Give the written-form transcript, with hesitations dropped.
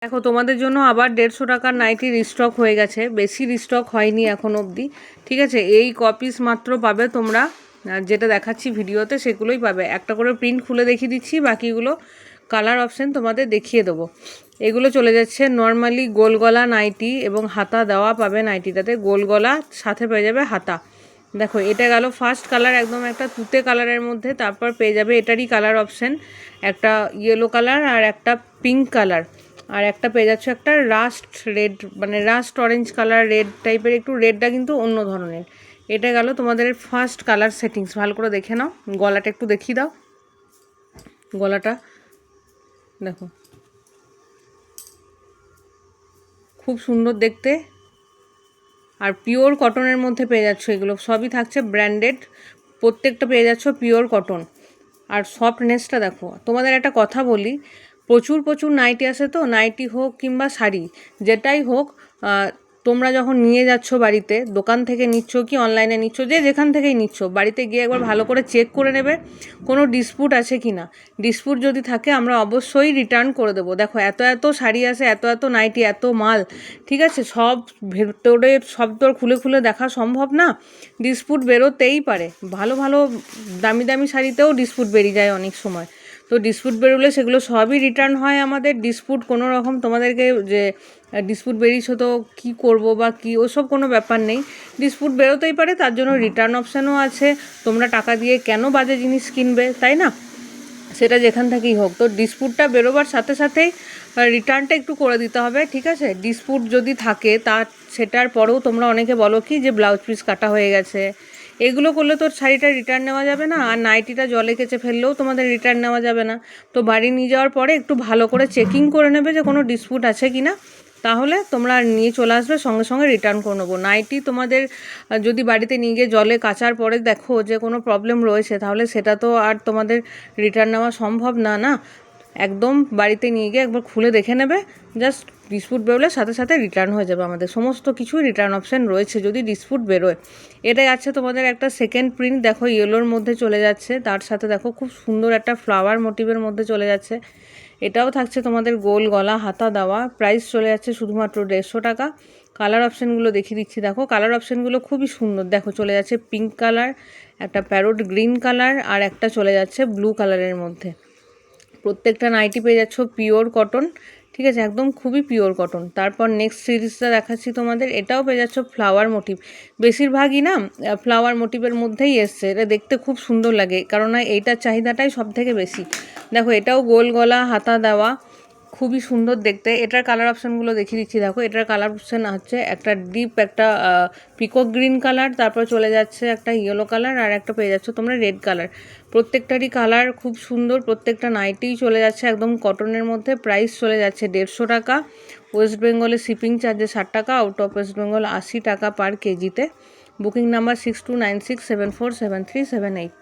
দেখো তোমাদের জন্য আবার 150 টাকার নাইটি রিস্টক হয়ে গেছে, বেশি রিস্টক হয়নি এখন অবধি। ঠিক আছে, এই কপিস মাত্র পাবে তোমরা, যেটা দেখাচ্ছি ভিডিওতে সেগুলোই পাবে। একটা করে প্রিন্ট খুলে দেখিয়ে দিচ্ছি, বাকিগুলো কালার অপশান তোমাদের দেখিয়ে দেবো। এগুলো চলে যাচ্ছে নর্মালি গোল গলা নাইটি এবং হাতা দেওয়া পাবে নাইটিটাতে, গোল গলা সাথে পেয়ে যাবে হাতা। দেখো এটা গেল ফার্স্ট কালার, একদম একটা তুতে কালারের মধ্যে। তারপর পেয়ে যাবে এটারই কালার অপশান, একটা ইয়েলো কালার আর একটা পিঙ্ক কালার, আর একটা পেয়ে যাচ্ছে একটা রাস্ট রেড, মানে রাস্ট অরেঞ্জ কালার, রেড টাইপের একটু, রেডটা কিন্তু অন্য ধরনের। এটা গেল তোমাদের ফার্স্ট কালার সেটিংস। ভালো করে দেখে নাও, গলাটা একটু দেখিয়ে দাও। গলাটা দেখো খুব সুন্দর দেখতে, আর পিওর কটনের মধ্যে পেয়ে যাচ্ছ। এগুলো সবই থাকছে ব্র্যান্ডেড, প্রত্যেকটা পেয়ে যাচ্ছ পিওর কটন। আর সফটনেসটা দেখো। তোমাদের একটা কথা বলি, প্রচুর প্রচুর নাইটি আসে, তো নাইটি হোক কিংবা শাড়ি যেটাই হোক, তোমরা যখন নিয়ে যাচ্ছ বাড়িতে, দোকান থেকে নিচ্ছ কি অনলাইনে নিচ্ছ, যে যেখান থেকেই নিচ্ছ, বাড়িতে গিয়ে একবার ভালো করে চেক করে নেবে কোনো ডিসপুট আছে কি না। ডিসপুট যদি থাকে আমরা অবশ্যই রিটার্ন করে দেবো। দেখো এত এত শাড়ি আসে, এত এত নাইটি, এত মাল, ঠিক আছে, সব ভেতরে সব তো খুলে খুলে দেখা সম্ভব না, ডিসপুট বেরোতেই পারে। ভালো ভালো দামি দামি শাড়িতেও ডিসপুট বেরিয়ে যায় অনেক সময়। তো ডিসপুট বেরোলে সেগুলো সবই রিটার্ন হয় আমাদের। ডিসপুট কোনো রকম তোমাদেরকে যে ডিসপুট বেরিয়েছো তো কী করবো বা কী, ওসব কোনো ব্যাপার নেই। ডিসপুট বেরোতেই পারে, তার জন্য রিটার্ন অপশানও আছে। তোমরা টাকা দিয়ে কেন বাজে জিনিস কিনবে, তাই না? সেটা যেখান থেকেই হোক। তো ডিসপুটটা বেরোবার সাথে সাথেই রিটার্নটা একটু করে দিতে হবে, ঠিক আছে? ডিসপুট যদি থাকে সেটার পরেও তোমরা অনেকে বলো কি যে ব্লাউজ পিস কাটা হয়ে গেছে, এগুলো করলে তো শাড়িটা রিটার্ন নেওয়া যাবে না, আর নাইটিটা জলে কেচে ফেললেও তোমাদের রিটার্ন নেওয়া যাবে না। তো বাড়ি নিয়ে যাওয়ার পরে একটু ভালো করে চেকিং করে নেবে যে কোনো ডিসপুট আছে কি না, তাহলে তোমরা নিয়ে চলে আসবে, সঙ্গে সঙ্গে রিটার্ন করে নেবো। নাইটি তোমাদের যদি বাড়িতে নিয়ে গিয়ে জলে কাচার পরে দেখো যে কোনো প্রবলেম রয়েছে, তাহলে সেটা তো আর তোমাদের রিটার্ন নেওয়া সম্ভব না, না? একদম বাড়িতে নিয়ে গিয়ে একবার খুলে দেখে নেবে, জাস্ট ডিসপুট বেরোলে সাথে সাথে রিটার্ন হয়ে যাবে। আমাদের সমস্ত কিছুই রিটার্ন অপশান রয়েছে যদি ডিসপুট বেরোয়। এটাই আছে তোমাদের একটা সেকেন্ড প্রিন্ট, দেখো ইয়েলোর মধ্যে চলে যাচ্ছে, তার সাথে দেখো খুব সুন্দর একটা ফ্লাওয়ার মোটিভের মধ্যে চলে যাচ্ছে। এটাও থাকছে তোমাদের গোল গলা হাতা দেওয়া, প্রাইস চলে যাচ্ছে শুধুমাত্র 150 টাকা। কালার অপশানগুলো দেখিয়ে দিচ্ছি, দেখো কালার অপশানগুলো খুবই সুন্দর। দেখো চলে যাচ্ছে পিঙ্ক কালার, একটা প্যারোট গ্রিন কালার, আর একটা চলে যাচ্ছে ব্লু কালারের মধ্যে। প্রত্যেকটা নাইটি পেয়ে যাচ্ছ পিওর কটন, ঠিক আছে, একদম খুবই পিওর কটন। তারপর নেক্সট সিরিজটা দেখাচ্ছি তোমাদের, এটাও পেয়ে যাচ্ছ ফ্লাওয়ার মোটিভ। বেশিরভাগই না ফ্লাওয়ার মোটিভের মধ্যেই এসছে, এটা দেখতে খুব সুন্দর লাগে, কারণ এইটার চাহিদাটাই সব থেকে বেশি। দেখো এটাও গোল গলা হাতা দেওয়া, খুবই সুন্দর দেখতে। এটার কালার অপশানগুলো দেখিয়ে দিচ্ছি, দেখো এটার কালার অপশান হচ্ছে একটা ডিপ, একটা পিকক গ্রিন কালার, তারপর চলে যাচ্ছে একটা ইয়েলো কালার, আর একটা পেয়ে যাচ্ছ তোমরা রেড কালার। প্রত্যেকটারই কালার খুব সুন্দর, প্রত্যেকটা নাইটিই চলে যাচ্ছে একদম কটনের মধ্যে। প্রাইস চলে যাচ্ছে 150 টাকা। ওয়েস্ট বেঙ্গলে শিপিং চার্জে 60 টাকা, আউট অফ ওয়েস্ট বেঙ্গল 80 টাকা পার কেজিতে। Booking number 6296747378।